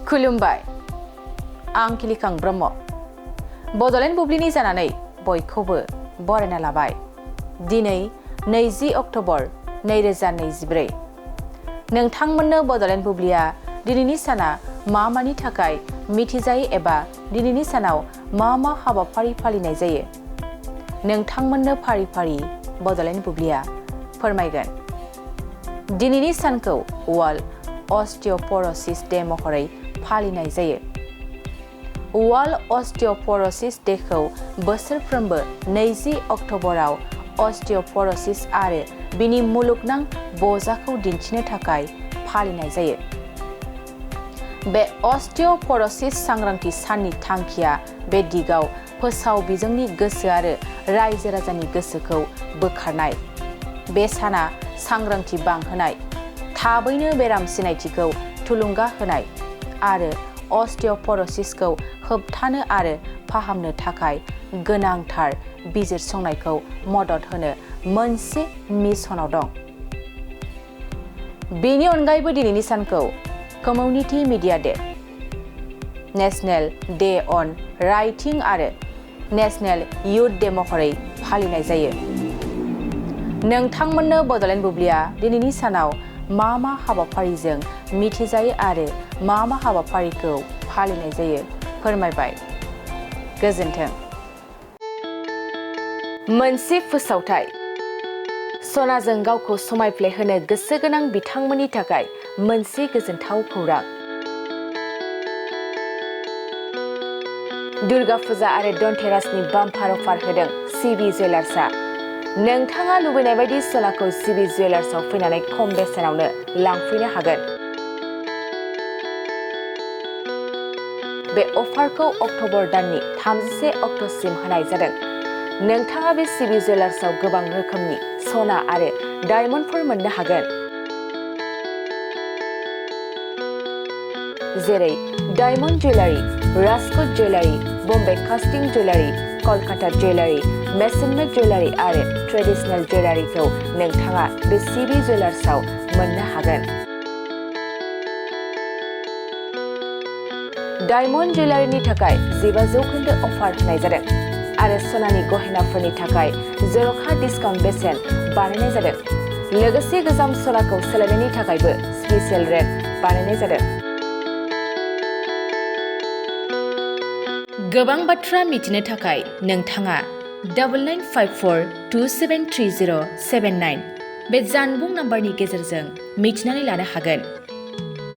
खुलुमबाय आं किलिकां ब्रह्म बड'लेण्ड बुब्लिनि जानानै बयखौबो बरायना लाबाय। दिनै 20 अक्ट'बर 2024 नोंथांमोननो बड'लेण्ड बुब्लिया दिनैनि साना मानि थाखाय मिथिजायो एबा दिनैनि सानाव मा हाबाफारि फालिनाय जायो नोंथांमोननो फारि फारि बड'लेण्ड बुब्लिया फोरमायगोन। दिनैनि सानखौ वर्ल्ड अस्टिय'पर'सिस डे महरै फालिनाय जायो। वर्ल्ड अस्टिय'पर'सिस डेखौ बोसोरफ्रोमबो 20 अक्ट'बराव अस्टिय'पर'सिस आरो बिनि मुलुगनां बजाखौ दिन्थिनो थाखाय फालिनाय जायो। बे अस्टिय'पर'सिस सांग्रांथि साननि थांखिया बे दिगाव फोसाव बिजोंनि गोसो आरो रायजो राजानि गोसोखौ बोखारनाय। बे साना सांग्रांथि बांहोनाय, थाबैनो बेराम सिनायथिखौ थुलुंगा होनाय आरो अस्टिय'पर'सिसखौ होबथानो आरो फाहामनो थाखाय गोनांथार बिजिरसंनायखौ मदद होनो मोनसे मिशनाव दं। बेनि अनगायैबो दिनैनि सानखौ community media day, national day on writing आरो नेशनेल युथ डे महरै फालिनाय जायो। नोंथांमोननो बड'लेण्ड बुब्लिया दिनैनि सानाव मा हाबाफारिजों मिथिजायो आरो मा हाबाफारिखौ फालिनाय जायो फोरमायबाय। गोजोन्थों। मोनसे फोसावथाय सनाजों गावखौ समायफ्लेहोनो गोसो गोनां बिथांमोननि थाखाय मोनसे गोजोनथाव खौरां। दुर्गा फुजा आरो धनतेरासनि बाम्पार अफार होदों सिबि जुवेलार्सआ। नोंथाङा लुबैनाय बायदि सनाखौ सिबि जुवेलार्सआव फैनानै खम बेसेनावनो लांफैनो हागोन। बे अफारखौ अक्ट'बर दाननि 31 अक्ट'सिम होनाय जादों। नोंथाङा बे सिबि जुवेलार्सआव गोबां रोखोमनि सना आरो डायमन्डफोर मोननो हागोन, जेरै diamond jewellery, Rajkot jewellery, Bombay कास्टिं जुवेलारि, कलकाता जुवेलारि, मेसनमेड जुवेलारि आरो ट्रेडिशनेल जुवेलारिखौ नोंथाङा बे सिबि जुवेलार्सआव मोननो हागोन। डायमन्ड जुवेलारिनि थाखाय 15% अफार होनाय जादों आरो सनानि गहेनाफोरनि थाखाय जर'खा डिसकाउन्ट बेसेन बानायनाय जादों। लोगोसे गोजाम सनाखौ सोलायनायनि थाखायबो स्पेसियेल रेट बानायनाय जादों। गोबां बाथ्रा मिथिनो थाखाय नोंथाङा 9954273079 बे जानबुं नाम्बारनि गेजेरजों मिथिनानै लानो हागोन।